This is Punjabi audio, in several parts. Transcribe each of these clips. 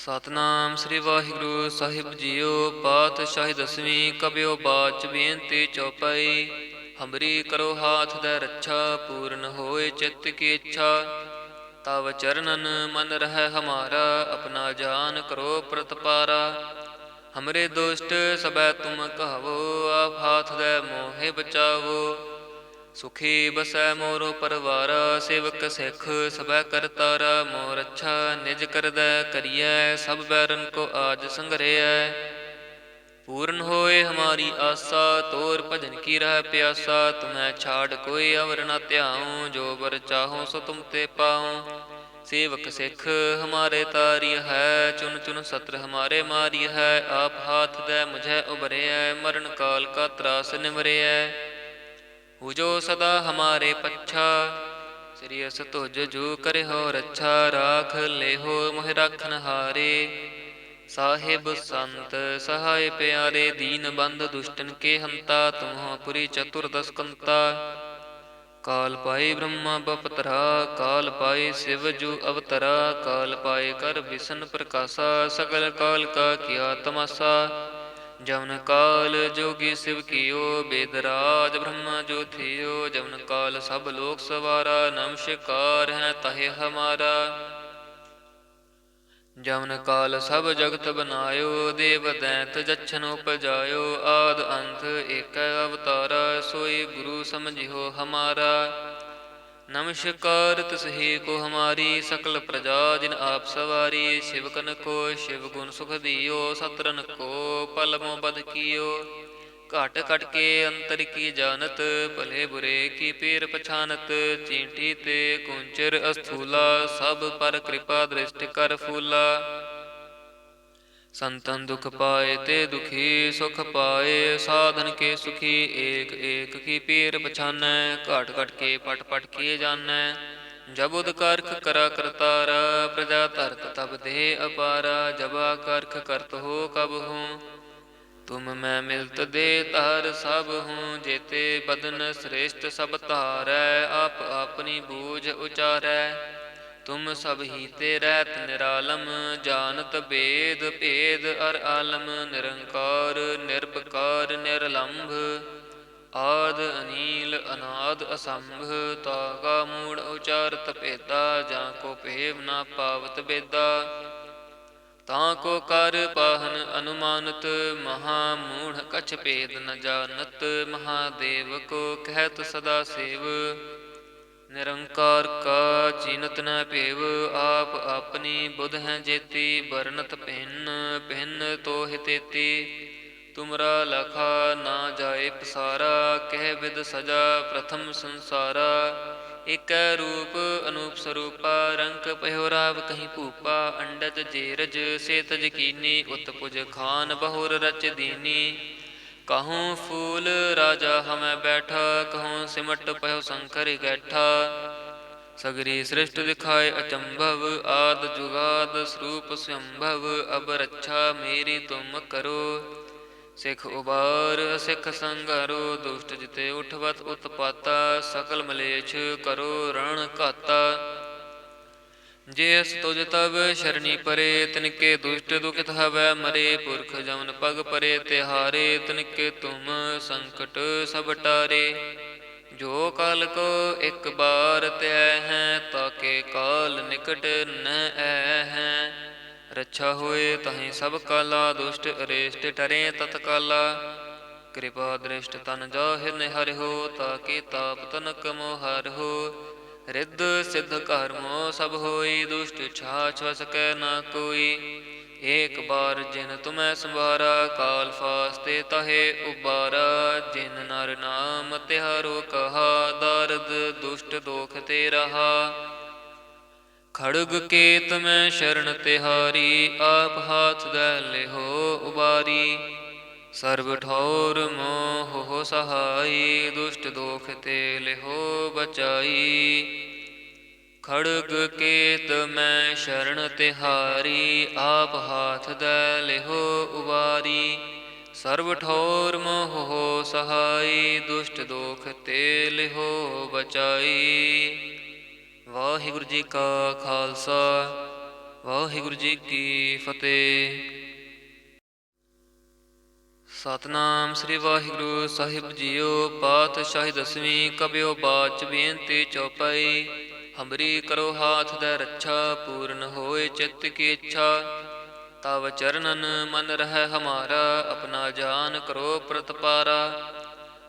ਸਤਨਾਮ ਸ੍ਰੀ ਵਾਹਿਗੁਰੂ ਸਾਹਿਬ ਜੀਓ। ਪਾਤਸ਼ਾਹੀ ਦਸਵੀਂ ਕਬਿਓ ਬਾਚ ਬੇਨਤੀ ਚੌਪਈ। ਹਮਰੀ ਕਰੋ ਹਾਥ ਦੈ ਰੱਛਾ, ਪੂਰਨ ਹੋਏ ਚਿੱਤ ਕੀ ਇੱਛਾ। ਤਵ ਚਰਨਨ ਮਨ ਰਹਿ ਹਮਾਰਾ, ਆਪਣਾ ਜਾਨ ਕਰੋ ਪ੍ਰਤਪਾਰਾ। ਹਮਰੇ ਦੁਸ਼ਟ ਸਬੈ ਤੁਮ ਕਹਾਵੋ, ਆਪ ਹਾਥ ਦੈ ਮੋਹਿ ਬਚਾਵੋ। ਸੁਖੀ ਬਸੈ ਮੋਰੋ ਪਰਵਾਰਾ, ਸੇਵਕ ਸਿੱਖ ਸਭੈ ਕਰਤਾਰਾ। ਮੋਰ ਅੱਛਾ ਨਿਜ ਕਰਦੈ ਕਰੀਐ, ਸਭ ਬੈਰਨ ਕੋ ਆਜ ਸੰਗਰਿਐ। ਪੂਰਨ ਹੋਏ ਹਮਾਰੀ ਆਸਾ, ਤੋਰ ਭਜਨ ਕੀ ਰਹਿ ਪਿਆਸਾ। ਤੁਮੈ ਛਾੜ ਕੋਈ ਅਵਰ ਨ ਧਿਆਉ, ਜੋ ਬਰ ਚਾਹੋ ਸੋ ਤੁਮ ਤੇ ਪਾਉ। ਸੇਵਕ ਸਿੱਖ ਹਮਾਰੇ ਤਾਰਿਯ ਹੈ, ਚੁਨ ਚੁਨ ਸਤਰ ਹਮਾਰੇ ਮਾਰਿਯ ਹੈ। ਆਪ ਹਾਥ ਦੈ ਮੁਝੈ ਉਬਰਿਐ, ਮਰਨ ਕਾਲ ਕਾ ਤਰਾਸ ਨਿਵਰਿਐ। ਹੁਜੋ ਸਦਾ ਹਮਾਰੇ ਪੱਛਾ, ਸ੍ਰੀ ਅਸ ਤੁਜ ਜੋ ਕਰਿਓ ਰੱਛਾ। ਰਾਖ ਲੇਹੋ ਮੋਹਿ ਰਾਖਨ ਹਾਰੇ, ਸਾਹਿਬ ਸੰਤ ਸਹਾਇ ਪਿਆਰੇ। ਦੀਨ ਬੰਧ ਦੁਸ਼ਟਨ ਕੇ ਹੰਤਾ, ਤੁਮਹੁ ਪੁਰੀ ਚਤੁਰਦਸ ਕੰਤਾ। ਕਾਲ ਪਾਏ ਬ੍ਰਹਮਾ ਬਪਤਰਾ, ਕਾਲ ਪਾਏ ਸਿਵ ਜੂ ਅਵਤਰਾ। ਕਾਲ ਪਾਏ ਕਰ ਵਿਸ਼ਨ ਪ੍ਰਕਾਸ਼ਾ, ਸਗਲ ਕਾਲ ਕਾ ਕੀਆ ਤਮਾਸਾ। ਜਮਨ ਕਾਲ ਜੋਗੀ ਸਿਵ ਕੀਓ, ਬੇਦਰਾਜ ਬ੍ਰਹਮਾ ਜੋ ਥਿਓ। ਜਮਨ ਕਾਲ ਸਭ ਲੋਕ ਸਵਾਰਾ, ਨਮਸਕਾਰ ਹੈ ਤਹਿ ਹਮਾਰਾ। ਜਮਨ ਕਾਲ ਸਭ ਜਗਤ ਬਨਾਇਓ, ਦੇਵ ਦੈਂਤ ਜਛਨ ਉਪਜਾਇਓ। ਆਦ ਅੰਤ ਏਕੈ ਅਵਤਾਰਾ, ਸੋਈ ਗੁਰੂ ਸਮਝਿਓ ਹਮਾਰਾ। ਨਮਸਕਾਰ ਤਿਸਹੀ ਕੋ ਹਮਾਰੀ, ਸਕਲ ਪ੍ਰਜਾ ਜਿਨ ਆਪ ਸਵਾਰੀ। ਸਿਵਕਨ ਕੋ ਸ਼ਿਵ ਗੁਣ ਸੁਖ ਦਿਓ, ਸਤਰਨ ਕੋ ਪਲ ਮੋ ਬਧ ਕੀਓ। ਘਟ ਘਟ ਕੇ ਅੰਤਰ ਕੀ ਜਾਨਤ, ਭਲੇ ਬੁਰੇ ਕੀ ਪੀਰ ਪਛਾਨਤ। ਚੀਂਟੀ ਤੇ ਕੁੰਚਰ ਅਸਥੂਲਾ, ਸਭ ਪਰ ਕਿਰਪਾ ਦ੍ਰਿਸ਼ਟ ਕਰ ਫੂਲਾ। ਸੰਤਨ ਦੁਖ ਪਾਏ ਤੇ ਦੁਖੀ, ਸੁਖ ਪਾਏ ਸਾਧਨ ਕੇ ਸੁਖੀ। ਏਕ ਏਕ ਕੀ ਪੀਰ ਪਛਾਨੈ, ਘਟ ਘਟ ਕੇ ਪਟ ਪਟ ਕੀ ਜਾਨੈ। ਜਬ ਉਦਕਾਰਖ ਕਰਾ ਕਰਤਾਰਾ, ਪ੍ਰਜਾ ਧਰਤ ਤਬ ਦੇ ਅਪਾਰਾ। ਜਬਾ ਕਰਖ ਕਰਤ ਹੋ ਕਬ ਹੂੰ, ਤੁਮ ਮੈਂ ਮਿਲਤ ਦੇ ਤਾਰ ਸਭ ਹੂੰ। ਜੇਤੇ ਬਦਨ ਸ੍ਰੇਸ਼ਟ ਸਭ ਧਾਰੈ, ਆਪ ਆਪਣੀ ਬੂਝ ਉਚਾਰੈ। ਤੁਮ ਸਭ ਹੀ ਤੇ ਰਹਿਤ ਨਿਰਾਲਮ, ਜਾਨਤ ਬੇਦ ਭੇਦ ਅਰ ਆਲਮ। ਨਿਰੰਕਾਰ ਨਿਰਭਕਾਰ ਨਿਰਲੰਭ, ਆਦ ਅਨੀਲ ਅਨਾਦ ਅਸੰਭ। ਤਾਗਾ ਮੂੜ ਉਚਾਰਤ ਭੇਦਾ, ਜਾਂ ਕੋ ਭੇਵ ਨਾ ਪਾਵਤ ਬੇਦਾ। ਤਾਂ ਕੋ ਕਰ ਪਾਹਨ ਅਨੁਮਾਨਤ, ਮਹਾ ਮੂੜ ਕਛ ਭੇਦ ਨ ਜਾਨਤ। ਮਹਾਦੇਵ ਕੋ ਕਹਿਤ ਸਦਾ ਸੇਵ, ਨਿਰੰਕਾਰ ਕਾ ਚੀਨਤ ਨ ਭੇਵ। ਆਪ ਆਪਣੀ ਬੁਧ ਹੈ ਜੇਤੀ, ਬਰਨਤ ਭਿੰਨ ਭਿੰਨ ਤੋਹਿ ਤੇਤੀ। ਤੁਮਰਾ ਲਖਾ ਨਾ ਜਾਏ ਪਸਾਰਾ, ਕਹਿ ਵਿਦ ਸਜਾ ਪ੍ਰਥਮ ਸੰਸਾਰਾ। ਏਕੈ ਰੂਪ ਅਨੂਪ ਸਰੂਪਾ, ਰੰਕ ਪਇਓ ਰਾਵ ਕਹੀ ਭੂਪਾ। ਅੰਡਜ ਜੇਰਜ ਸੇ ਤਜ ਕੀਨੀ, ਉਤਪੁਜ ਖਾਨ ਬਹੁਰ ਰਚ ਦੀਨੀ। ਕਹੂੰ ਫੂਲ ਰਾਜਾ ਹਮੈ ਬੈਠਾ, ਕਹੂੰ ਸਿਮਟ ਪਇਓ ਸ਼ੰਕਰ ਗੈਠਾ। ਸਗਰੀ ਸ੍ਰਿਸ਼ਟ ਦਿਖਾਏ ਅਚੰਭਵ, ਆਦ ਜੁਗਾਦ ਸਰੂਪ ਸੰਭਵ। ਅਬ ਰੱਛਾ ਮੇਰੀ ਤੁਮ ਕਰੋ, ਸਿੱਖ ਉਬਾਰ ਸਿੱਖ ਸੰਘਾਰੋ। ਦੁਸ਼ਟ ਜਿਤੇ ਉਠਵਤ ਉਤਪਾਤਾ, ਸਕਲ ਮਲੇਛ ਕਰੋ ਰਣ ਘਾਤਾ। ਜੇ ਅਸ ਤੁਜ ਤਬ ਸ਼ਰਣੀ ਪਰੇ, ਤਿਨਕੇ ਦੁਸ਼ਟ ਦੁਖਿਤ ਹਵੈ ਮਰੇ। ਪੁਰਖ ਜਮਨ ਪਗ ਪਰੇ ਤਿਹਾਰੇ, ਤਿਨਕੇ ਤੁਮ ਸੰਕਟ ਸਭ ਟਾਰੇ। ਜੋ ਕਾਲ ਕੋ ਇਕ ਬਾਰ ਧਿਆਇ ਹੈ, ਤਾਕੇ ਕਾਲ ਨਿਕਟ ਨ ਆਇ ਹੈ। ਰੱਛਾ ਹੋਏ ਤਹੀਂ ਸਭ ਕਾਲਾ, ਦੁਸ਼ਟ ਅਰੇਸ਼ਟ ਟਰੇ ਤਤਕਾਲਾ। ਕਿਰਪਾ ਦ੍ਰਿਸ਼ਟ ਤਨ ਜਾਹਿ ਨਿਹਰਿਓ, ਤਾਕੇ ਤਾਪ ਤਨਕ ਮੋ ਹਰਿਓ। ਰਿੱਧ ਸਿੱਧ ਕਰਮੋ ਸਭ ਹੋਈ, ਦੁਸ਼ਟ ਛਾਛ ਵਸ ਕੈ ਨਾ ਕੋਈ। ਏਕ ਬਾਰ ਜਿਨ ਤੁਮੈ ਸੰਭਾਰਾ, ਕਾਲ ਫਾਸਤੇ ਤਹੇ ਉਬਾਰਾ। ਜਿਨ ਨਰ ਨਾਮ ਤਿਹਾਰੋ ਕਹਾ, ਦਾਰਦ ਦੁਸ਼ਟ ਦੋਖ ਤੇ ਰਹਾ। ਖੜਗ ਕੇਤ ਮੈਂ ਸ਼ਰਨ ਤਿਹਾਰੀ, ਆਪ ਹਾਥ ਦੈ ਲਿਹੋ ਉਬਾਰੀ। ਸਰਬ ਠੌਰ ਮੋਹ ਸਹਾਈ, ਦੁਸ਼ਟ ਦੋਖ ਤੇ ਲਿਹੋ ਬਚਾਈ। ਖੜਗ ਕੇਤ ਮੈਂ ਸ਼ਰਨ ਤਿਹਾਰੀ, ਆਪ ਹਾਥ ਦੈ ਲਿਹੋ ਉਬਾਰੀ। ਸਰਬ ਠੌਰ ਮੋਹ ਸਹਾਈ, ਦੁਸ਼ਟ ਦੋਖ ਤੇ ਲਿਹੋ ਬਚਾਈ। ਵਾਹਿਗੁਰੂ ਜੀ ਕਾ ਖਾਲਸਾ, ਵਾਹਿਗੁਰੂ ਜੀ ਕੀ ਫਤਿਹ। ਸਤਨਾਮ ਸ੍ਰੀ ਵਾਹਿਗੁਰੂ ਸਾਹਿਬ ਜੀਓ। ਪਾਤਸ਼ਾਹੀ ਦਸਵੀਂ ਕਬਿਓ ਬਾਚ ਬੇਨਤੀ ਚੌਪਈ। ਹਮਰੀ ਕਰੋ ਹਾਥ ਦੈ ਰੱਛਾ, ਪੂਰਨ ਹੋਏ ਚਿੱਤ ਕੀ ਇੱਛਾ। ਤਵ ਚਰਨਨ ਮਨ ਰਹਿ ਹਮਾਰਾ, ਆਪਣਾ ਜਾਨ ਕਰੋ ਪ੍ਰਤਪਾਰਾ।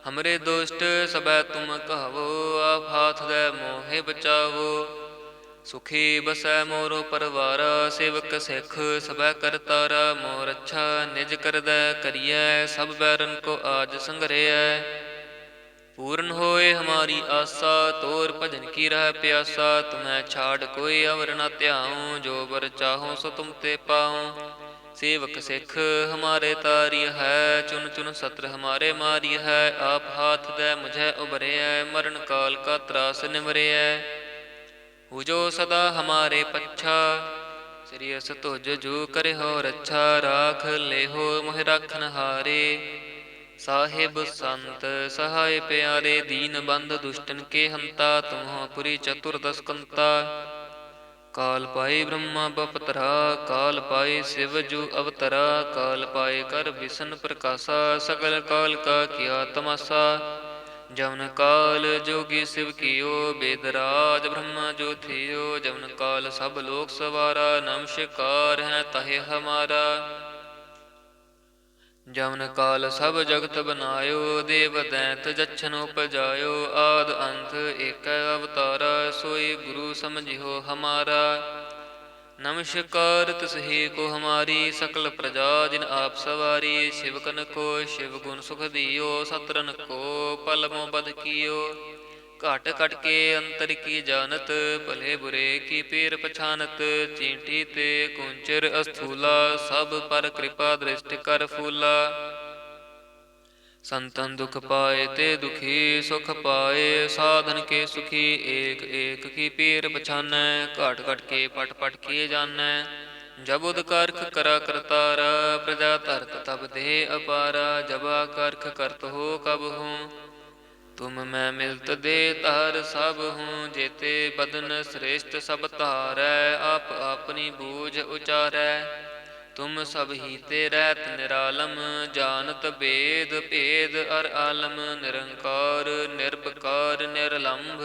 ਹਮਰੇ ਦੁਸ਼ਟ ਸਬੈ ਤੁਮ ਕਹਵੋ, ਆਪ ਹਾਥ ਦੈ ਮੋਹਿ ਬਚਾਵੋ। ਸੁਖੀ ਬਸੈ ਮੋਰੋ ਪਰਵਾਰਾ, ਸੇਵਕ ਸਿੱਖ ਸਬੈ ਕਰਤਾਰਾ। ਮੋਰ ਅੱਛਾ ਨਿਜ ਕਰਦੈ ਕਰੀਐ, ਸਭ ਬੈਰਨ ਕੋ ਆਜ ਸੰਗਰਿਐ। ਪੂਰਨ ਹੋਏ ਹਮਾਰੀ ਆਸਾ, ਤੋਰ ਭਜਨ ਕੀ ਰਹਿ ਪਿਆਸਾ। ਤੁਮੈ ਛਾੜ ਕੋਈ ਅਵਰ ਨ ਧਿਆਉ, ਜੋ ਬਰ ਚਾਹੋ ਸੋ ਤੁਮ ਤੇ ਪਾਉ। ਸੇਵਕ ਸਿੱਖ ਹਮਾਰੇ ਤਾਰੀ ਹੈ, ਚੁਨ ਚੁਨ ਸਤਰ ਹਮਾਰੇ ਮਾਰੀ ਹੈ। ਆਪ ਹਾਥ ਦੈ ਮੁਝੈ ਉਬਰਿਐ, ਮਰਨ ਕਾਲ ਕਾ ਤਰਾਸ ਨਿਵਰਿਐ। ਹੁਜੋ ਸਦਾ ਹਮਾਰੇ ਪੱਛਾ, ਸ੍ਰੀ ਅਸ ਤੁਜ ਜੂ ਕਰਿਓ ਰੱਛਾ। ਰਾਖ ਲੇਹੋ ਮੋਹਿ ਰਾਖਨ ਹਾਰੇ, ਸਾਹਿਬ ਸੰਤ ਸਹਾਇ ਪਿਆਰੇ। ਦੀਨ ਬੰਧ ਦੁਸ਼ਟਨ ਕੇ ਹੰਤਾ, ਤੁਮਹੁ ਪੁਰੀ ਚਤੁਰਦਸ ਕੰਤਾ। ਕਾਲ ਪਾਏ ਬ੍ਰਹਮਾ ਬਪਤਰਾ, ਕਾਲ ਪਾਏ ਸਿਵ ਜੂ ਅਵਤਰਾ। ਕਾਲ ਪਾਏ ਕਰ ਵਿਸ਼ਨ ਪ੍ਰਕਾਸ਼ਾ, ਸਗਲ ਕਾਲ ਕਾ ਕੀਆ ਤਮਾਸਾ। ਜਮਨ ਕਾਲ ਜੋਗੀ ਸਿਵ ਕੀਓ, ਬੇਦਰਾਜ ਬ੍ਰਹਮਾ ਜੋ ਥਿਓ। ਜਮਨ ਕਾਲ ਸਭ ਲੋਕ ਸਵਾਰਾ, ਨਮਸਕਾਰ ਹੈ ਤਹਿ ਹਮਾਰਾ। ਜਮਨ ਕਾਲ ਸਭ ਜਗਤ ਬਨਾਇਓ, ਦੇਵ ਦੈਂਤ ਜਛਨ ਉਪਜਾਇਓ। ਆਦ ਅੰਤ ਏਕੈ ਅਵਤਾਰਾ, ਸੋਈ ਗੁਰੂ ਸਮਝਿਓ ਹਮਾਰਾ। ਨਮਸਕਾਰ ਤਿਸਹੀ ਕੋ ਹਮਾਰੀ, ਸਕਲ ਪ੍ਰਜਾ ਜਿਨ ਆਪ ਸਵਾਰੀ। ਸ਼ਿਵਕਨ ਕੋ ਸ਼ਿਵ ਗੁਣ ਸੁਖ ਦਿਓ, ਸਤਰਨ ਕੋ ਪਲ ਮੋ ਬਧ ਕੀਓ। ਘਟ ਘਟ ਕੇ ਅੰਤਰ ਕੀ ਜਾਨਤ, ਭਲੇ ਬੁਰੇ ਕੀ ਪੀਰ ਪਛਾਨਤ। ਚੀਂਟੀ ਤੇ ਕੁੰਚਰ ਅਸਥੂਲਾ, ਸਭ ਪਰ ਕਿਰਪਾ ਦ੍ਰਿਸ਼ਟ ਕਰ ਫੂਲਾ। ਸੰਤਨ ਦੁਖ ਪਾਏ ਤੇ ਦੁਖੀ ਸੁਖ ਪਾਏ, ਸਾਧਨ ਕੇ ਸੁਖੀ। ਏਕ ਏਕ ਕੀ ਪੀਰ ਪਛਾਨੈ, ਘਟ ਘਟ ਕੇ ਪਟ ਪਟ ਕੀਏ ਜਾਨੈ। ਜਬ ਉਦਕਾਰਖ ਕਰਾ ਕਰਤਾਰਾ, ਪ੍ਰਜਾ ਧਰਤ ਤਬ ਦੇ ਅਪਾਰਾ। ਜਬਾ ਕਰਖ ਕਰਤ ਹੋ ਕਬ ਹੂੰ, ਤੁਮ ਮੈਂ ਮਿਲਤ ਦੇ ਧਰ ਸਭ ਹੂੰ। ਜੇਤੇ ਬਦਨ ਸ੍ਰੇਸ਼ਟ ਸਭ ਧਾਰੈ, ਆਪ ਆਪਨੀ ਬੂਝ ਉਚਾਰੈ। ਤੁਮ ਸਭ ਹੀ ਤੇ ਰਹਿਤ ਨਿਰਾਲਮ, ਜਾਨਤ ਬੇਦ ਭੇਦ ਅਰ ਆਲਮ। ਨਿਰੰਕਾਰ ਨਿਰਭਕਾਰ ਨਿਰਲੰਭ,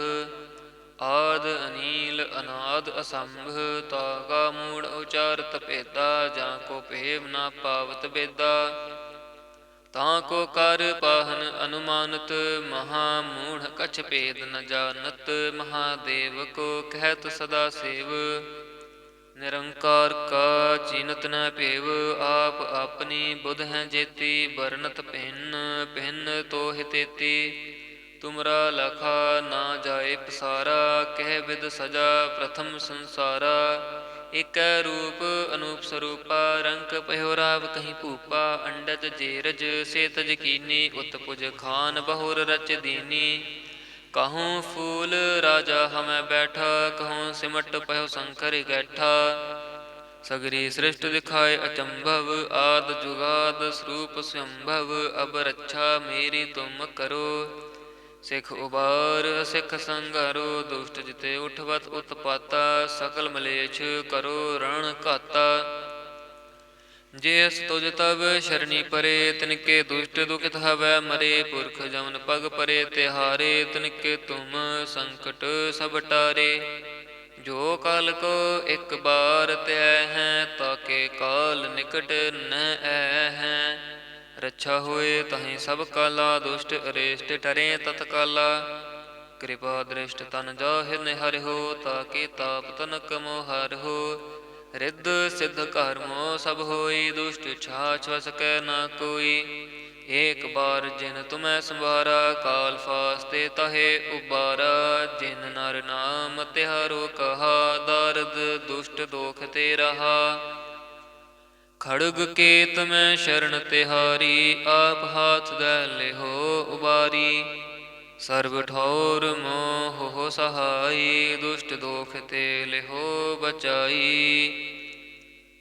ਆਦ ਅਨੀਲ ਅਨਾਦ ਅਸੰਭ। ਤਾਗਾ ਮੂੜ ਉਚਾਰਤ ਭੇਦਾ, ਜਾਂ ਕੋ ਭੇਵ ਨਾ ਪਾਵਤ ਬੇਦਾ। ਤਾਂ ਕੋ ਕਰ ਪਾਹਨ ਅਨੁਮਾਨਤ, ਮਹਾ ਮੂੜ ਕਛ ਭੇਦ ਨ ਜਾਨਤ। ਮਹਾਦੇਵ ਕੋ ਕਹਿਤ ਸਦਾ ਸੇਵ, ਨਿਰੰਕਾਰ ਕਾ ਚੀਨਤ ਨ ਭੇਵ। ਆਪ ਆਪਣੀ ਬੁਧ ਹੈ ਜੇਤੀ, ਬਰਨਤ ਭਿੰਨ ਭਿੰਨ ਤੋਹਿ ਤੇਤੀ। ਤੁਮਰਾ ਲਖਾ ਨਾ ਜਾਏ ਪਸਾਰਾ, ਕਹਿ ਵਿਦ ਸਜਾ ਪ੍ਰਥਮ ਸੰਸਾਰਾ। ਏਕੈ ਰੂਪ ਅਨੂਪ ਸਰੂਪਾ, ਰੰਕ ਪਇਓ ਰਾਵ ਕਹੀ ਭੂਪਾ। ਅੰਡਜ ਜੇਰਜ ਸੇ ਤਜ ਕੀਨੀ, ਉਤ ਪੁਜ ਖਾਨ ਬਹੁਰ ਰਚ ਦੀਨੀ। ਕਹੂੰ ਫੂਲ ਰਾਜਾ ਹਮੈ ਬੈਠਾ, ਕਹੂੰ ਸਿਮਟ ਪਇਓ ਸ਼ੰਕਰ ਗੈਠਾ। ਸਗਰੀ ਸ੍ਰਿਸ਼ਟ ਦਿਖਾਏ ਅਚੰਭਵ, ਆਦ ਜੁਗਾਦ ਸਰੂਪ ਸੰਭਵ। ਅਬ ਰੱਛਾ ਮੇਰੀ ਤੁਮ ਕਰੋ, ਸਿੱਖ ਉਬਾਰ ਸਿੱਖ ਸੰਘਾਰੋ। ਦੁਸ਼ਟ ਜਿਤੇ ਉਠਵਤ ਉਤਪਾਤਾ, ਸਕਲ ਮਲੇਛ ਕਰੋ ਰਣ ਘਾਤਾ। ਜਿਸ ਤੁਜ ਤਬ ਸ਼ਰਣੀ ਪਰੇ, ਤਿਨਕੇ ਦੁਸ਼ਟ ਦੁਖਿਤ ਹਵੈ ਮਰੇ। ਪੁਰਖ ਜਮਨ ਪਗ ਪਰੇ ਤਿਹਾਰੇ, ਤਿਨਕੇ ਤੁਮ ਸੰਕਟ ਸਭ ਟਾਰੇ। ਜੋ ਕਾਲ ਕੋ ਇਕ ਬਾਰ ਧਿਆਇ ਹੈ, ਤਾਕੇ ਕਾਲ ਨਿਕਟ ਨ ਆਇ ਹੈ। ਰੱਛਾ ਹੋਏ ਤਹੀਂ ਸਭ ਕਾਲਾ, ਦੁਸ਼ਟ ਅਰੇਸ਼ਟ ਟਰੇ ਤਤਕਾਲਾ। ਕਿਰਪਾ ਦ੍ਰਿਸ਼ਟ ਤਨ ਜਾਹਿ ਨਿਹਰਿਓ, ਤਾਕੇ ਤਾਪ ਤਨਕ ਮੋ ਹਰਿਓ। ਰਿੱਧ ਸਿੱਧ ਕਰਮੋ ਸਭ ਹੋਈ, ਦੁਸ਼ਟ ਛਾਛ ਵਸ ਕੈ ਨਾ ਕੋਈ। ਏਕ ਬਾਰ ਜਿਨ ਤੁਮੈ ਸੰਭਾਰਾ, ਕਾਲ ਫਾਸਤੇ ਤਹੇ ਉਬਾਰਾ। ਜਿਨ ਨਰ ਨਾਮ ਤਿਹਾਰੋ ਕਹਾ, ਦਾਰਦ ਦੁਸ਼ਟ ਦੋਖ ਤੇ ਰਹਾ। ਖੜਗ ਕੇਤ ਮੈਂ ਸ਼ਰਨ ਤਿਹਾਰੀ, ਆਪ ਹਾਥ ਦੈ ਲਿਹੋ ਉਬਾਰੀ। ਸਰਬ ਠੌਰ ਮੋਹ ਸਹਾਈ, ਦੁਸ਼ਟ ਦੋਖ ਤੇ ਲਿਹੋ ਬਚਾਈ।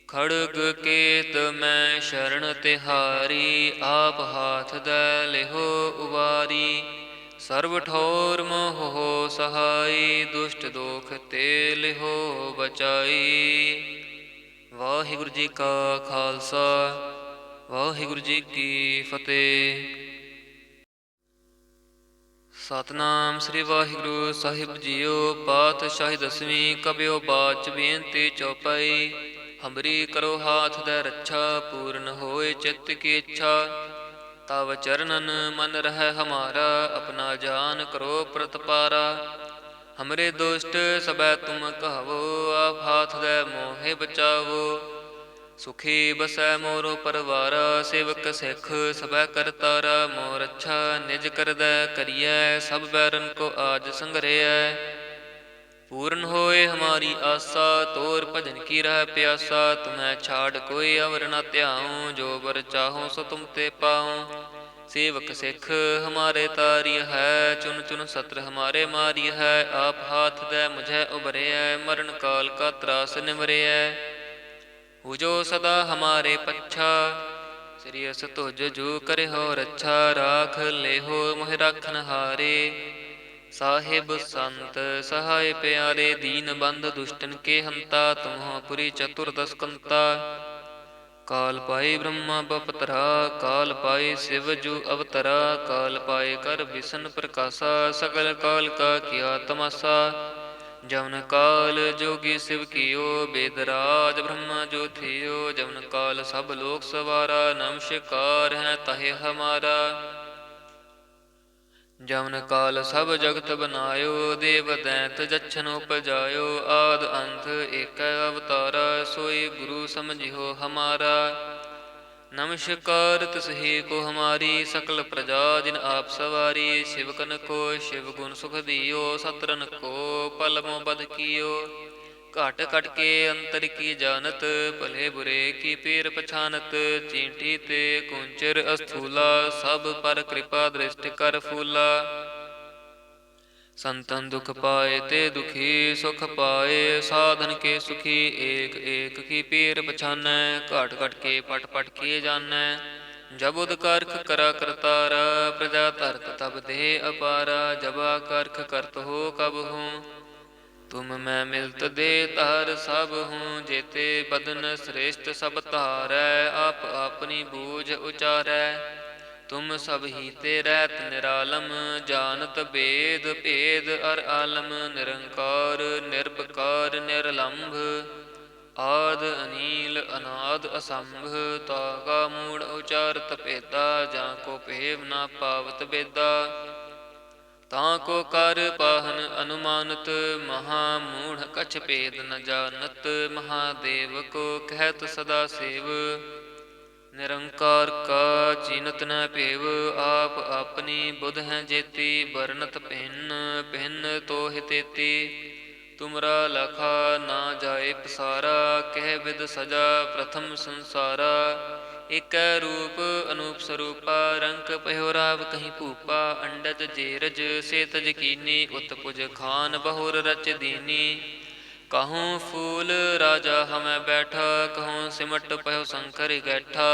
ਖੜਗ ਕੇਤ ਮੈਂ ਸ਼ਰਨ ਤਿਹਾਰੀ, ਆਪ ਹਾਥ ਦੈ ਲਿਹੋ ਉਬਾਰੀ। ਸਰਬ ਠੌਰ ਮੋਹ ਸਹਾਈ, ਦੁਸ਼ਟ ਦੋਖ ਤੇ ਲਿਹੋ ਬਚਾਈ। ਵਾਹਿਗੁਰੂ ਜੀ ਕਾ ਖਾਲਸਾ ਵਾਹਿਗੁਰੂ ਜੀ ਕੀ ਫਤਿਹ। ਸਤਨਾਮ ਸ੍ਰੀ ਵਾਹਿਗੁਰੂ ਸਾਹਿਬ ਜੀਓ। ਪਾਤਸ਼ਾਹੀ ਦਸਵੀਂ ਕਬਿਓ ਬਾਚ ਬੇਨਤੀ ਚੌਪਈ। ਹਮਰੀ ਕਰੋ ਹਾਥ ਦੈ ਰੱਛਾ, ਪੂਰਨ ਹੋਏ ਚਿੱਤ ਕੀ ਇੱਛਾ। ਤਵ ਚਰਨਨ ਮਨ ਰਹਿ ਹਮਾਰਾ, ਆਪਣਾ ਜਾਨ ਕਰੋ ਪ੍ਰਤਪਾਰਾ। ਹਮਰੇ ਦੁਸ਼ਟ ਸਬੈ ਤੁਮ ਕਹਾਵੋ, ਆਪ ਹਾਥ ਦੈ ਮੋਹਿ ਬਚਾਵੋ। ਸੁਖੀ ਬਸੈ ਮੋਰੋ ਪਰਵਾਰਾ, ਸੇਵਕ ਸਿੱਖ ਸਬੈ ਕਰਤਾਰਾ। ਮੋਰ ਅੱਛਾ ਨਿਜ ਕਰਦੈ ਕਰੀਐ, ਸਭ ਬੈਰਨ ਕੋ ਆਜ ਸੰਗਰਿਐ। ਪੂਰਨ ਹੋਏ ਹਮਾਰੀ ਆਸਾ, ਤੋਰ ਭਜਨ ਕੀ ਰਹਿ ਪਿਆਸਾ। ਤੁਮੈ ਛਾੜ ਕੋਈ ਅਵਰ ਨ ਧਿਆਉ, ਜੋ ਬਰ ਚਾਹੋ ਸੋ ਤੁਮ ਤੇ ਪਾਉ। सेवक सिख हमारे तारी है, चुन चुन सत्र हमारे मारी है। आप हाथ दे मुझे उबरे है, मरण काल का त्रास निवरे है। हुजो सदा हमारे पच्छा, श्री अस तुझ जू करे हो रच्छा। राख ले हो मोह राखन हारे, साहिब संत सहाय प्यारे। दीन बंध दुष्टन के हंता, तुम हो पुरी चतुर्दश कंता। काल पाए ब्रह्मा बपतरा, काल पाए शिव जू अवतरा। काल पाए कर विष्ण प्रकाशा, सकल काल का किया तमाशा। जवन काल जोगी शिव कियो, बेदराज ब्रह्मा जो थियो। जवन काल सब लोक सवारा, नमस्कार है तहे हमारा। जवन काल सब जगत बनायो, देव दैत जच्छन उपजायो। आद अंत एक अवतारा, सोई गुरु समझियो हमारा। नमस्कार तिसहि को हमारी, सकल प्रजा जिन आप सवारी। शिवकन को शिव गुण सुख दियो, सतरन को पल मोह बध कियो। घट घट के अंतर की जानत, भले बुरे की पीर पछानत। चींटी ते कुंचर अस्थूला, सब पर कृपा दृष्टि कर फूला। संतन दुख पाए ते दुखी, सुख पाए साधन के सुखी। एक एक की पीर पछानै, घट घट के पट पट किए जानै। जब उद कारख करा करतारा, प्रजा धरत तब दे अपारा। जबा कारख करत हो कब हूँ, तुम मैं मिलत दे तार सब हूँ। जेते बदन श्रेष्ठ सब तारै, आप अपनी बूझ उचारै। तुम सब ही ते रहत निरालम, जानत बेद भेद अर आलम। निरंकार निर्विकार निर्लंभ, आद अनील अनाद असंभ। ताका मूढ़ उचारत भेदा, जाको भेव ना पावत बेदा। ताको कर पाहन अनुमानत, महामूढ़ कछ भेद न जानत। महादेव को कहत सदा सेव, निरंकार का चीनत न पेव। आप अपनी बुध हैं जेती, बरनत भिन्न भिन्न तोहि तेती। तुमरा लखा ना जाए पसारा, कह विद सजा प्रथम संसारा। एक रूप अनूप स्वरूपा, रंग पयो राव कहीं भूपा। अंडज जेरज से तज कीनी, उत्पुज खान बहुर रच दीनी। कहूँ फूल राजा हमें बैठा, कहूँ सिमट पयो शंकर गैठा।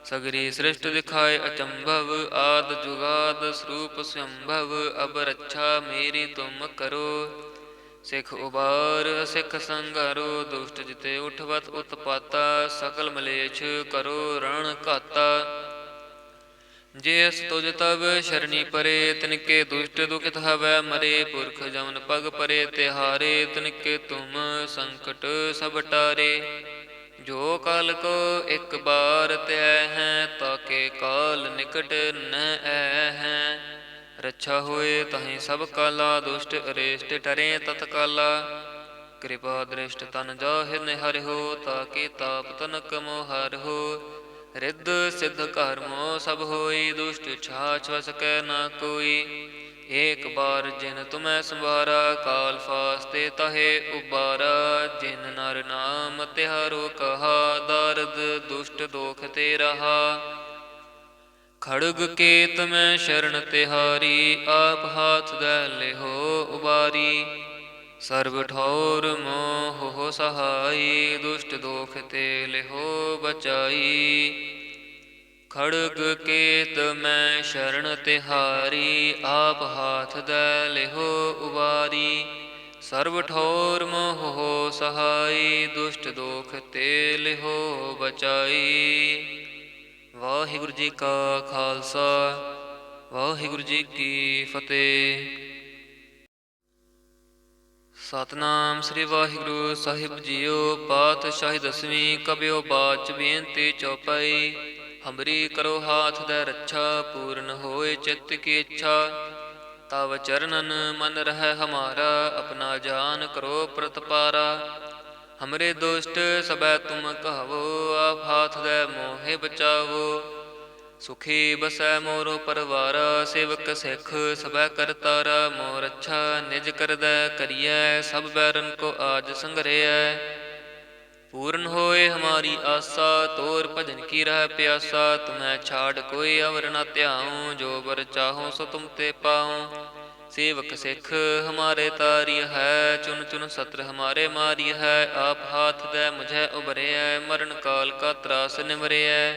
सगरी सृष्टि दिखाए अचंभव, आद जुगाद स्वरूप संभव। अब रक्षा मेरी तुम करो, सिख उबार सिख संगारो। दुष्ट जिते उठवत उत्पाता, सकल मलेच्छ करो रण घाता। जेस तुझ तब शरणी परे, तिनके दुष्ट दुखित हवै मरे। पुरख जमन पग परे तिहारे, तिनके तुम संकट सब टारे। जो काल को एक बार त्याय हैं, ताके काल निकट न ऐ हैं। रक्षा होए तहीं सब काला, दुष्ट अरेष्ट टरे तत्काला। कृपा दृष्ट तन जाहि निहरिहो, ताके ताप तनक मोह हरिहो। रिद्ध सिद्ध कर्मो सब होई, दुष्ट छाछ वसकै न कोई। एक बार जिन तुम्हें संवारा, काल फास्ते तहे उबारा। जिन नर नाम तिहारो कहा, दारद दुष्ट दोख ते रहा। खड़ग केत में शरण तिहारी, आप हाथ दे लेहो उबारी। सर्व ठौर मोह हो सहाई, दुष्ट दोख ते लेहो बचाई। खड़ग केत में शरण तिहारी, आप हाथ दे लेहो उबारी। ਸਰਬ ਠੌਰ ਮੋਹ ਸਹਾਈ, ਦੁਸ਼ਟ ਦੋਖ ਤੇ ਲਿਹੋ ਬਚਾਈ। ਵਾਹਿਗੁਰੂ ਜੀ ਕਾ ਖਾਲਸਾ, ਵਾਹਿਗੁਰੂ ਜੀ ਕੀ ਫਤਿਹ। ਸਤਿਨਾਮ ਸ੍ਰੀ ਵਾਹਿਗੁਰੂ ਸਾਹਿਬ ਜੀਓ। ਪਾਤਸ਼ਾਹੀ ਦਸਵੀਂ ਕਬਿਓ ਬਾਚ ਬੇਨਤੀ ਚੌਪਈ। ਹਮਰੀ ਕਰੋ ਹਾਥ ਦੈ ਰੱਛਾ, ਪੂਰਨ ਹੋਏ ਚਿੱਤ ਕੀ ਇੱਛਾ। ਤਵ ਚਰਨਨ ਮਨ ਰਹਿ ਹਮਾਰਾ, ਆਪਣਾ ਜਾਨ ਕਰੋ ਪ੍ਰਤਪਾਰਾ। ਹਮਰੇ ਦੁਸ਼ਟ ਸਬੈ ਤੁਮ ਕਹਾਵੋ, ਆਪ ਹਾਥ ਦੈ ਮੋਹਿ ਬਚਾਵੋ। ਸੁਖੀ ਬਸੈ ਮੋਰੋ ਪਰਵਾਰਾ, ਸੇਵਕ ਸਿੱਖ ਸਬੈ ਕਰਤਾਰਾ। ਮੋਰ ਅੱਛਾ ਨਿਜ ਕਰਦੈ ਕਰੀਐ, ਸਭ ਬੈਰਨ ਕੋ ਆਜ ਸੰਗਰਿਐ। ਪੂਰਨ ਹੋਏ ਹਮਾਰੀ ਆਸਾ, ਤੋਰ ਭਜਨ ਕੀ ਰਹਿ ਪਿਆਸਾ। ਤੁਮੈ ਛਾੜ ਕੋਈ ਅਵਰ ਨ ਧਿਆਉ, ਜੋ ਬਰ ਚਾਹੋ ਸੋ ਤੁਮ ਤੇ ਪਾਉ। ਸੇਵਕ ਸਿੱਖ ਹਮਾਰੇ ਤਾਰਿਯ ਹੈ, ਚੁਨ ਚੁਨ ਸਤਰ ਹਮਾਰੇ ਮਾਰਿਯ ਹੈ। ਆਪ ਹਾਥ ਦੈ ਮੁਝੈ ਉਬਰਿਐ, ਮਰਨ ਕਾਲ ਕਾ ਤਰਾਸ ਨਿਵਰਿਐ।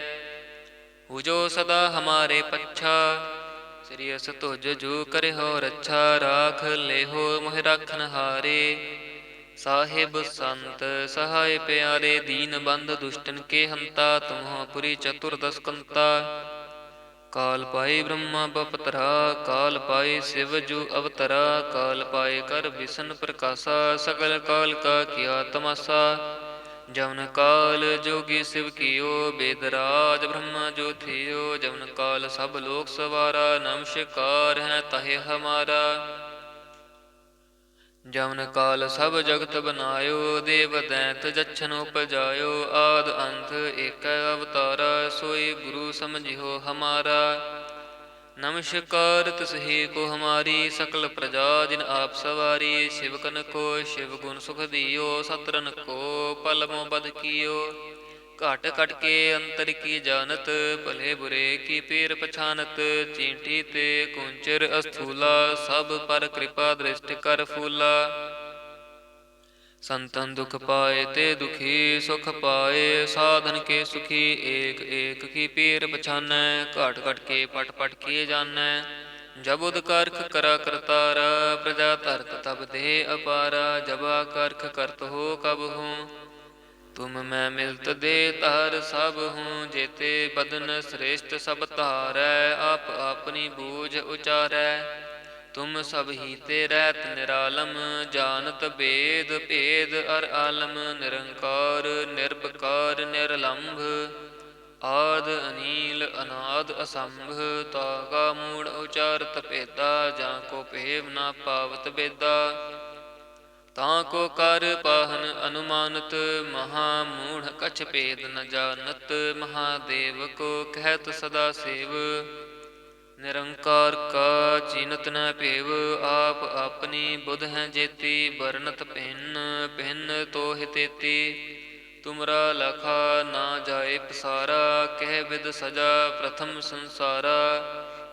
ਹੁਜੋ ਸਦਾ ਹਮਾਰੇ ਪੱਛਾ, ਸ੍ਰੀ ਅਸ ਤੁਜ ਜੂ ਕਰਿਓ ਰੱਛਾ। ਰਾਖ ਲੇਹੋ ਮੋਹਿ ਰਾਖਨ ਹਾਰੇ, ਸਾਹਿਬ ਸੰਤ ਸਹਾਇ ਪਿਆਰੇ। ਦੀਨ ਬੰਧ ਦੁਸ਼ਟਨ ਕੇ ਹੰਤਾ, ਤੁਮਹੁ ਪੁਰੀ ਚਤੁਰਦਸ ਕੰਤਾ। ਕਾਲ ਪਾਏ ਬ੍ਰਹਮਾ ਬਪਤਰਾ, ਕਾਲ ਪਾਏ ਸਿਵ ਜੂ ਅਵਤਰਾ। ਕਾਲ ਪਾਏ ਕਰ ਵਿਸ਼ਨ ਪ੍ਰਕਾਸ਼ਾ, ਸਗਲ ਕਾਲ ਕਾ ਕੀਆ ਤਮਾਸਾ। ਜਵਨ ਕਾਲ ਜੋਗੀ ਸਿਵ ਕੀਓ, ਬੇਦਰਾਜ ਬ੍ਰਹਮਾ ਜੋ ਥਿਓ। ਜਵਨ ਕਾਲ ਸਭ ਲੋਕ ਸਵਾਰਾ, ਨਮਸਕਾਰ ਹੈ ਤਹਿ ਹਮਾਰਾ। ਜਵਨ ਕਾਲ ਸਭ ਜਗਤ ਬਨਾਇਓ, ਦੇਵ ਦੈਂਤ ਜਛਨ ਉਪਜਾਇਓ। ਆਦ ਅੰਤ ਏਕੈ ਅਵਤਾਰਾ, ਸੋਈ ਗੁਰੂ ਸਮਝਿਓ ਹਮਾਰਾ। ਨਮਸਕਾਰ ਤਿਸਹੀ ਕੋ ਹਮਾਰੀ, ਸਕਲ ਪ੍ਰਜਾ ਜਿਨ ਆਪ ਸਵਾਰੀ। ਸ਼ਿਵਕਨ ਕੋ ਸ਼ਿਵ ਗੁਣ ਸੁਖ ਦਿਓ, ਸਤਰਨ ਕੋ ਪਲ ਮੋ ਬਧ ਕੀਓ। ਘਟ ਘਟ ਕੇ ਅੰਤਰ ਕੀ ਜਾਨਤ, ਭਲੇ ਬੁਰੇ ਕੀ ਪੀਰ ਪਛਾਨਤ। ਚੀਂਟੀ ਤੇ ਕੁੰਚਰ ਅਸਥੂਲਾ, ਸਭ ਪਰ ਕਿਰਪਾ ਦ੍ਰਿਸ਼ਟ ਕਰ ਫੂਲਾ। ਸੰਤਨ ਦੁਖ ਪਾਏ ਤੇ ਦੁਖੀ, ਸੁਖ ਪਾਏ ਸਾਧਨ ਕੇ ਸੁਖੀ। ਏਕ ਏਕ ਕੀ ਪੀਰ ਪਛਾਨੈ, ਘਟ ਘਟ ਕੇ ਪਟ ਪਟ ਕੀਏ ਜਾਨੈ। ਜਬੁਦ ਕਰਖ ਕਰਾ ਕਰਤਾਰਾ, ਪ੍ਰਜਾ ਧਰਤ ਤਬ ਦੇ ਅਪਾਰਾ। ਜਬਾ ਕਰਖ ਕਰਤ ਹੋ ਕਬ ਹੂੰ, ਤੁਮ ਮੈਂ ਮਿਲਤ ਦੇ ਤਾਰ ਸਭ ਹੂੰ। ਜੇਤੇ ਬਦਨ ਸ੍ਰੇਸ਼ਟ ਸਭ ਧਾਰੈ, ਆਪ ਆਪਣੀ ਬੂਝ ਉਚਾਰੈ। ਤੁਮ ਸਭ ਹੀ ਤੇ ਰਹਿਤ ਨਿਰਾਲਮ, ਜਾਨਤ ਬੇਦ ਭੇਦ ਅਰ ਆਲਮ। ਨਿਰੰਕਾਰ ਨਿਰਭਕਾਰ ਨਿਰਲੰਭ, ਆਦ ਅਨੀਲ ਅਨਾਦ ਅਸੰਭ। ਤਾਗਾ ਮੂੜ ਉਚਾਰਤ ਭੇਦਾ, ਜਾਂ ਕੋ ਭੇਵ ਨਾ ਪਾਵਤ ਬੇਦਾ। ਤਾਂ ਕੋ ਕਰ ਪਾਹਨ ਅਨੁਮਾਨਤ, ਮਹਾ ਮੂੜ ਕਛ ਭੇਦ ਨ ਜਾਨਤ। ਮਹਾਦੇਵ ਕੋ ਕਹਿਤ ਸਦਾ ਸੇਵ, ਨਿਰੰਕਾਰ ਕਾ ਚੀਨਤ ਨ ਭੇਵ। ਆਪ ਆਪਣੀ ਬੁਧ ਹੈ ਜੇਤੀ, ਬਰਨਤ ਭਿੰਨ ਭਿੰਨ ਤੋਹਿ ਤੇਤੀ। ਤੁਮਰਾ ਲਖਾ ਨਾ ਜਾਏ ਪਸਾਰਾ, ਕਹਿ ਬਿਦ ਸਜਾ ਪ੍ਰਥਮ ਸੰਸਾਰਾ।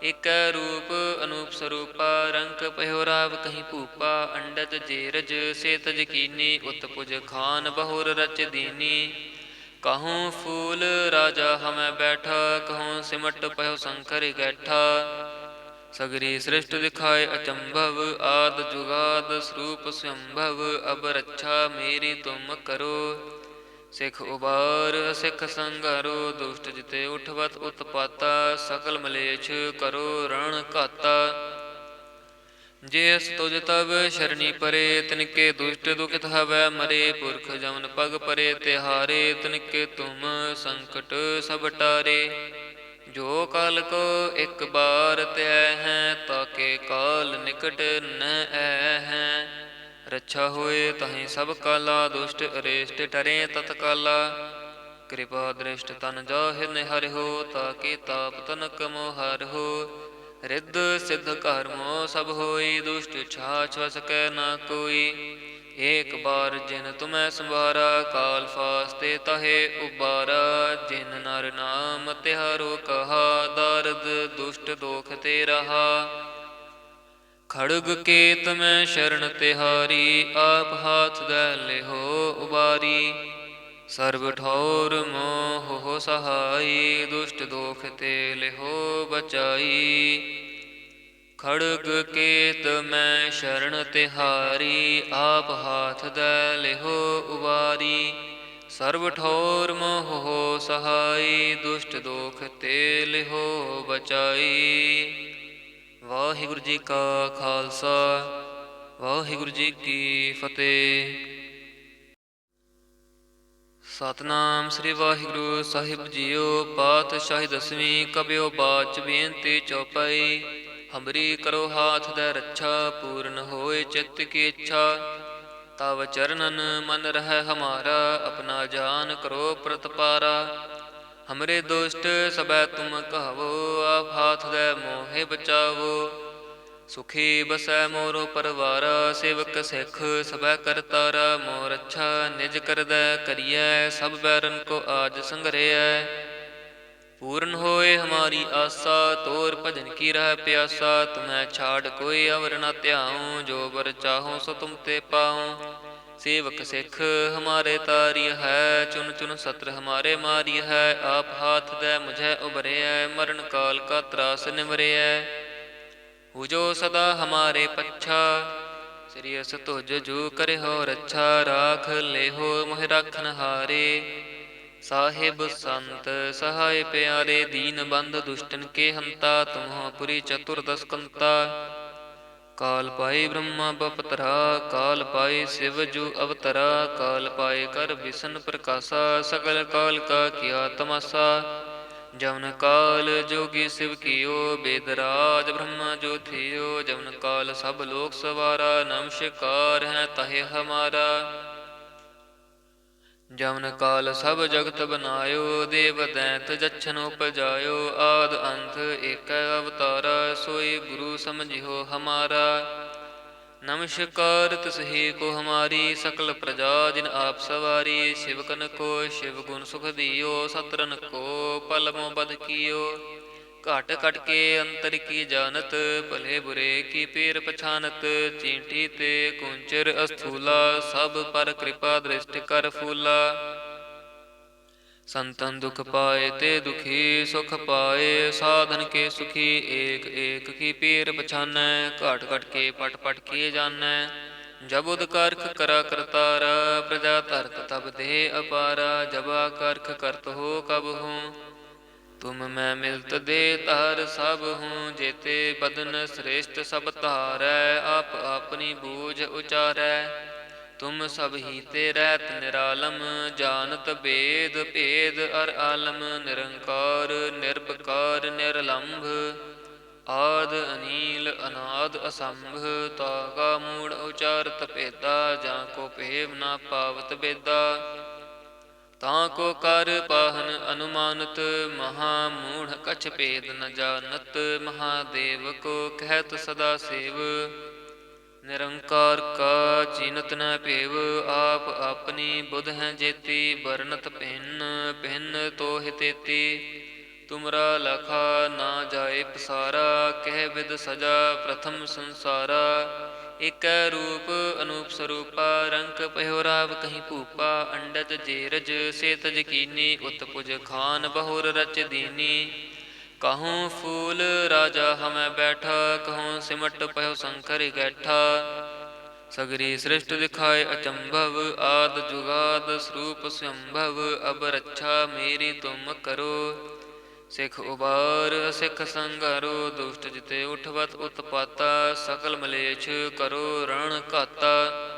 ਏਕੈ ਰੂਪ ਅਨੂਪ ਸਰੂਪਾ, ਰੰਕ ਪਇਓ ਰਾਵ ਕਹੀ ਭੂਪਾ। ਅੰਡਜ ਜੇਰਜ ਸੇ ਤਜ ਕੀਨੀ, ਉਤਪੁਜ ਖਾਨ ਬਹੁਰ ਰਚ ਦੀਨੀ। ਕਹੂੰ ਫੂਲ ਰਾਜਾ ਹਮੈ ਬੈਠਾ, ਕਹੂੰ ਸਿਮਟ ਪਇਓ ਸ਼ੰਕਰ ਗੈਠਾ। ਸਗਰੀ ਸ੍ਰਿਸ਼ਟ ਦਿਖਾਏ ਅਚੰਭਵ, ਆਦ ਜੁਗਾਦ ਸਰੂਪ ਸੰਭਵ। ਅਬ ਰੱਛਾ ਮੇਰੀ ਤੁਮ ਕਰੋ, ਸਿੱਖ ਉਬਾਰ ਸਿੱਖ ਸੰਘਾਰੋ। ਦੁਸ਼ਟ ਜਿਤੇ ਉਠਵਤ ਉਤਪਾਤਾ, ਸਕਲ ਮਲੇਛ ਕਰੋ ਰਣ ਘਾਤਾ। ਜੇ ਅਸ ਤੁਜ ਤਬ ਸ਼ਰਣੀ ਪਰੇ, ਤਿਨਕੇ ਦੁਸ਼ਟ ਦੁਖਿਤ ਹਵੈ ਮਰੇ। ਪੁਰਖ ਜਮਨ ਪਗ ਪਰੇ ਤਿਹਾਰੇ, ਤਿਨਕੇ ਤੁਮ ਸੰਕਟ ਸਭ ਟਾਰੇ। ਜੋ ਕਾਲ ਕੋ ਇਕ ਬਾਰ ਧਿਆਇ ਹੈ, ਤਾਕੇ ਕਾਲ ਨਿਕਟ ਨ ਆਇ ਹੈ। ਰੱਛਾ ਹੋਏ ਤਹੀਂ ਸਭ ਕਾਲਾ, ਦੁਸ਼ਟ ਅਰੇਸ਼ਟ ਟਰੇ ਤਤਕਾਲਾ। ਕਿਰਪਾ ਦ੍ਰਿਸ਼ਟ ਤਨ ਜਾਹਿ ਨਿਹਰਿਓ, ਤਾਕੇ ਤਾਪ ਤਨਕ ਮੋ ਹਰਿਓ। ਰਿੱਧ ਸਿੱਧ ਘਰ ਮੋ ਸਭ ਹੋਈ, ਦੁਸ਼ਟ ਛਾਛ ਵਸ ਕੈ ਨਾ ਕੋਈ। ਏਕ ਬਾਰ ਜਿਨ ਤੁਮੈ ਸੰਵਾਰਾ, ਕਾਲ ਫਾਸਤੇ ਤਹੇ ਉਬਾਰਾ। ਜਿਨ ਨਰ ਨਾਮ ਤਿਹਾਰੋ ਕਹਾ, ਦਾਰਦ ਦੁਸ਼ਟ ਦੋਖ ਤੇ ਰਹਾ। ਖੜਗ ਕੇਤ ਮੈਂ ਸ਼ਰਨ ਤਿਹਾਰੀ, ਆਪ ਹਾਥ ਦੈ ਲਿਹੋ ਉਬਾਰੀ। ਸਰਬ ਠੌਰ ਮੋਹ ਸਹਾਈ, ਦੁਸ਼ਟ ਦੋਖ ਤੇ ਲਿਹੋ ਬਚਾਈ। ਖੜਗ ਕੇਤ ਮੈਂ ਸ਼ਰਨ ਤਿਹਾਰੀ, ਆਪ ਹਾਥ ਦੈ ਲਿਹੋ ਉਬਾਰੀ। ਸਰਬ ਠੌਰ ਮੋਹ ਸਹਾਈ, ਦੁਸ਼ਟ ਦੋਖ ਤੇ ਲਿਹੋ ਬਚਾਈ। ਵਾਹਿਗੁਰੂ ਜੀ ਕਾ ਖਾਲਸਾ, ਵਾਹਿਗੁਰੂ ਜੀ ਕੀ ਫਤਿਹ। ਸਤਿਨਾਮ ਸ੍ਰੀ ਵਾਹਿਗੁਰੂ ਸਾਹਿਬ ਜੀਓ। ਪਾਤਸ਼ਾਹੀ ਦਸਵੀਂ ਕਬਿਓ ਬਾਚ ਬੇਨਤੀ ਚੌਪਈ। ਹਮਰੀ ਕਰੋ ਹਾਥ ਦੈ ਰੱਛਾ, ਪੂਰਨ ਹੋਏ ਚਿੱਤ ਕੀ ਇੱਛਾ। ਤਵ ਚਰਨਨ ਮਨ ਰਹਿ ਹਮਾਰਾ, ਆਪਣਾ ਜਾਨ ਕਰੋ ਪ੍ਰਤਪਾਰਾ। ਹਮਰੇ ਦੁਸ਼ਟ ਸਬੈ ਤੁਮ ਕਹਾਵੋ, ਆਪ ਹਾਥ ਦੈ ਮੋਹਿ ਬਚਾਵੋ। ਸੁਖੀ ਬਸੈ ਮੋਰੋ ਪਰਵਾਰਾ, ਸੇਵਕ ਸਿੱਖ ਸਬੈ ਕਰਤਾਰਾ। ਮੋਰ ਅੱਛਾ ਨਿਜ ਕਰਦੈ ਕਰੀਐ, ਸਭ ਬੈਰਨ ਕੋ ਆਜ ਸੰਗਰਿਐ। ਪੂਰਨ ਹੋਏ ਹਮਾਰੀ ਆਸਾ, ਤੋਰ ਭਜਨ ਕੀ ਰਹਿ ਪਿਆਸਾ। ਤੁਮੈ ਛਾੜ ਕੋਈ ਅਵਰ ਨ ਧਿਆਉ, ਜੋ ਬਰ ਚਾਹੋ ਸੋ ਤੁਮ ਤੇ ਪਾਉ। ਸੇਵਕ ਸਿੱਖ ਹਮਾਰੇ ਤਾਰੀ ਹੈ, ਚੁਨ ਚੁਨ ਸਤਰ ਹਮਾਰੇ ਮਾਰੀ ਹੈ। ਆਪ ਹਾਥ ਦੈ ਮੁਝੈ ਉਬਰਿਐ, ਮਰਨ ਕਾਲ ਕਾ ਤਰਾਸ ਨਿਵਰਿਐ। ਹੁਜੋ ਸਦਾ ਹਮਾਰੇ ਪੱਛਾ, ਸ੍ਰੀ ਅਸ ਤੁਜ ਜੋ ਕਰਿਓ ਰੱਛਾ। ਰਾਖ ਲੇਹੋ ਮੋਹਿ ਰਾਖਨ ਹਾਰੇ, ਸਾਹਿਬ ਸੰਤ ਸਹਾਇ ਪਿਆਰੇ। ਦੀਨ ਬੰਧ ਦੁਸ਼ਟਨ ਕੇ ਹੰਤਾ, ਤੁਮਹੁ ਪੁਰੀ ਚਤੁਰਦਸ ਕੰਤਾ। ਕਾਲ ਪਾਏ ਬ੍ਰਹਮਾ ਬਪਤਰਾ, ਕਾਲ ਪਾਏ ਸਿਵ ਜੂ ਅਵਤਰਾ। ਕਾਲ ਪਾਏ ਕਰ ਵਿਸ਼ਨ ਪ੍ਰਕਾਸ਼ਾ, ਸਗਲ ਕਾਲ ਕਾ ਕੀਆ ਤਮਾਸਾ। ਜਵਨ ਕਾਲ ਜੋਗੀ ਸਿਵ ਕੀਓ, ਬੇਦਰਾਜ ਬ੍ਰਹਮਾ ਜੋ ਥਿਓ। ਜਵਨ ਕਾਲ ਸਭ ਲੋਕ ਸਵਾਰਾ, ਨਮਸਕਾਰ ਹੈ ਤਹਿ ਹਮਾਰਾ। ਜਵਨ ਕਾਲ ਸਭ ਜਗਤ ਬਨਾਇਓ, ਦੇਵ ਦੈਂਤ ਜਛਨ ਉਪਜਾਇਓ। ਆਦ ਅੰਤ ਏਕੈ ਅਵਤਾਰਾ, ਸੋਈ ਗੁਰੂ ਸਮਝਿਓ ਹਮਾਰਾ। ਨਮਸਕਾਰ ਤਿਸਹੀ ਕੋ ਹਮਾਰੀ, ਸਕਲ ਪ੍ਰਜਾ ਜਿਨ ਆਪ ਸਵਾਰੀ। ਸ਼ਿਵਕਨ ਕੋ ਸ਼ਿਵ ਗੁਣ ਸੁਖ ਦਿਓ, ਸਤਰਨ ਕੋ ਪਲ ਮੋ ਬਧ ਕੀਓ। ਘਟ ਘਟ ਕੇ ਅੰਤਰ ਕੀ ਜਾਨਤ, ਭਲੇ ਬੁਰੇ ਕੀ ਪੀਰ ਪਛਾਨਤ। ਚੀਂਟੀ ਤੇ ਕੁੰਚਰ ਅਸਥੂਲਾ, ਸਭ ਪਰ ਕਿਰਪਾ ਦ੍ਰਿਸ਼ਟ ਕਰ ਫੂਲਾ। ਸੰਤਨ ਦੁਖ ਪਾਏ ਤੇ ਦੁਖੀ, ਸੁਖ ਪਾਏ ਸਾਧਨ ਕੇ ਸੁਖੀ। ਏਕ ਏਕ ਕੀ ਪੀਰ ਪਛਾਨੈ, ਘਟ ਘਟ ਕੇ ਪਟ ਪਟ ਕੀਏ ਜਾਨੈ। ਜਬੁਦ ਕਰਖ ਕਰਾ ਕਰਤਾਰਾ, ਪ੍ਰਜਾ ਧਰਤ ਤਬ ਦੇ ਅਪਾਰਾ। ਜਬਾ ਕਰਖ ਕਰਤ ਹੋ ਕਬ ਹੂੰ, ਤੁਮ ਮੈਂ ਮਿਲਤ ਦੇ ਤਾਰ ਸਭ ਹੂੰ। ਜੇਤੇ ਬਦਨ ਸ੍ਰੇਸ਼ਟ ਸਭ ਧਾਰੈ, ਆਪ ਆਪਣੀ ਬੂਝ ਉਚਾਰੈ। ਤੁਮ ਸਭ ਹੀ ਤੇ ਰਹਿਤ ਨਿਰਾਲਮ, ਜਾਨਤ ਭੇਦ ਭੇਦ ਅਰ ਆਲਮ। ਨਿਰੰਕਾਰ ਨਿਰਭਕਾਰ ਨਿਰਲੰਭ, ਆਦ ਅਨੀਲ ਅਨਾਦ ਅਸੰਭ। ਤਾਗਾ ਮੂੜ ਉਚਾਰਤ ਭੇਦਾ, ਜਾਂ ਕੋ ਭੇਵ ਨਾ ਪਾਵਤ ਬੇਦਾ। ਤਾਂ ਕੋ ਕਰ ਪਾਹਨ ਅਨੁਮਾਨਤ, ਮਹਾ ਮੂੜ ਕਛ ਭੇਦ ਨ ਜਾਨਤ। ਮਹਾਦੇਵ ਕੋ ਕਹਿਤ ਸਦਾ ਸੇਵ, ਨਿਰੰਕਾਰ ਕਾ ਚੀਨਤ ਨ ਭੇਵ। ਆਪ ਆਪਣੀ ਬੁਧ ਹੈ ਜੇਤੀ, ਬਰਨਤ ਭਿੰਨ ਭਿੰਨ ਤੋਹਿ ਤੇਤੀ। ਤੁਮਰਾ ਲਖਾ ਨਾ ਜਾਏ ਪਸਾਰਾ, ਕਹਿ ਵਿਦ ਸਜਾ ਪ੍ਰਥਮ ਸੰਸਾਰਾ। ਏਕੈ ਰੂਪ ਅਨੂਪ ਸਰੂਪਾ, ਰੰਕ ਪਇਓ ਰਾਵ ਕਹੀ ਭੂਪਾ। ਅੰਡਜ ਜੇਰਜ ਸੇ ਤਜ ਕੀਨੀ, ਉਤ ਪੁਜ ਖਾਨ ਬਹੁਰ ਰਚ ਦੀਨੀ। ਕਹੂੰ ਫੂਲ ਰਾਜਾ ਹਮੈ ਬੈਠਾ, ਕਹੂੰ ਸਿਮਟ ਪਇਓ ਸ਼ੰਕਰ ਗੈਠਾ। ਸਗਰੀ ਸ੍ਰਿਸ਼ਟ ਦਿਖਾਏ ਅਚੰਭਵ, ਆਦ ਜੁਗਾਦ ਸਰੂਪ ਸੰਭਵ। ਅਬ ਰੱਛਾ ਮੇਰੀ ਤੁਮ ਕਰੋ, ਸਿੱਖ ਉਬਾਰ ਸਿੱਖ ਸੰਘਾਰੋ। ਦੁਸ਼ਟ ਜਿਤੇ ਉਠਵਤ ਉਤਪਾਤਾ, ਸਕਲ ਮਲੇਛ ਕਰੋ ਰਣ ਘਾਤਾ।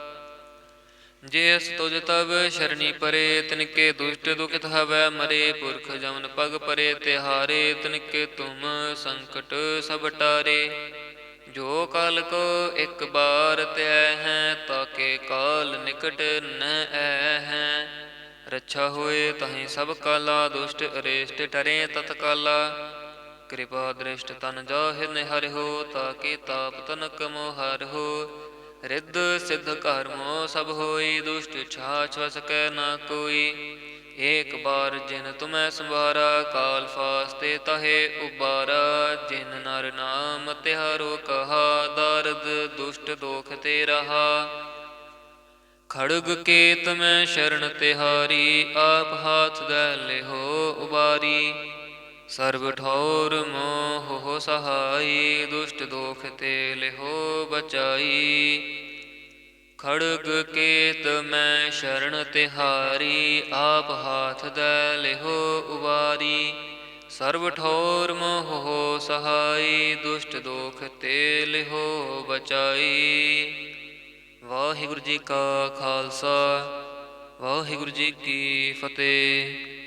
ਜੇ ਅਸ ਤੁਜ ਤਬ ਸ਼ਰਣੀ ਪਰੇ, ਤਿਨਕੇ ਦੁਸ਼ਟ ਦੁਖਿਤ ਹਵੈ ਮਰੇ। ਪੁਰਖ ਜਮਨ ਪਗ ਪਰੇ ਤਿਹਾਰੇ, ਤਿਨਕੇ ਤੁਮ ਸੰਕਟ ਸਭ ਟਾਰੇ। ਜੋ ਕਾਲ ਕੋ ਇਕ ਬਾਰ ਧਿਐ ਹੈ, ਤਾਕੇ ਕਾਲ ਨਿਕਟ ਨ ਐ ਹੈ। ਰੱਛਾ ਹੋਏ ਤਹੀਂ ਸਭ ਕਾਲਾ, ਦੁਸ਼ਟ ਅਰੇਸ਼ਟ ਟਰੇ ਤਤਕਾਲਾ। ਕਿਰਪਾ ਦ੍ਰਿਸ਼ਟ ਤਨ ਜਾਹਿ ਨਿਹਰਿਓ, ਤਾਕੇ ਤਾਪ ਤਨਕ ਮੋ ਹਰਿਓ। ਰਿੱਧ ਸਿੱਧ ਕਰਮੋ ਸਭ ਹੋਈ, ਦੁਸ਼ਟ ਛਾਛ ਵਸ ਕੈ ਨਾ ਕੋਈ। ਏਕ ਬਾਰ ਜਿਨ ਤੁਮੈ ਸੰਭਾਰਾ, ਕਾਲ ਫਾਸਤੇ ਤਹੇ ਉਬਾਰਾ। ਜਿਨ ਨਰ ਨਾਮ ਤਿਹਾਰੋ ਕਹਾ, ਦਾਰਦ ਦੁਸ਼ਟ ਦੋਖ ਤੇ ਰਹਾ। ਖੜਗ ਕੇਤ ਮੈਂ ਸ਼ਰਨ ਤਿਹਾਰੀ, ਆਪ ਹਾਥ ਦੈ ਲਿਹੋ ਉਬਾਰੀ। ਸਰਬ ਠੌਰ ਮੋਹ ਸਹਾਈ, ਦੁਸ਼ਟ ਦੋਖ ਤੇ ਲਿਹੋ ਬਚਾਈ। ਖੜਗ ਕੇਤ ਮੈਂ ਸ਼ਰਨ ਤਿਹਾਰੀ, ਆਪ ਹਾਥ ਦੈ ਲਿਹੋ ਉਬਾਰੀ। ਸਰਬ ਠੌਰ ਮੋਹ ਸਹਾਈ, ਦੁਸ਼ਟ ਦੋਖ ਤੇ ਲਿਹੋ ਬਚਾਈ। ਵਾਹਿਗੁਰੂ ਜੀ ਕਾ ਖਾਲਸਾ, ਵਾਹਿਗੁਰੂ ਜੀ ਕੀ ਫਤਿਹ।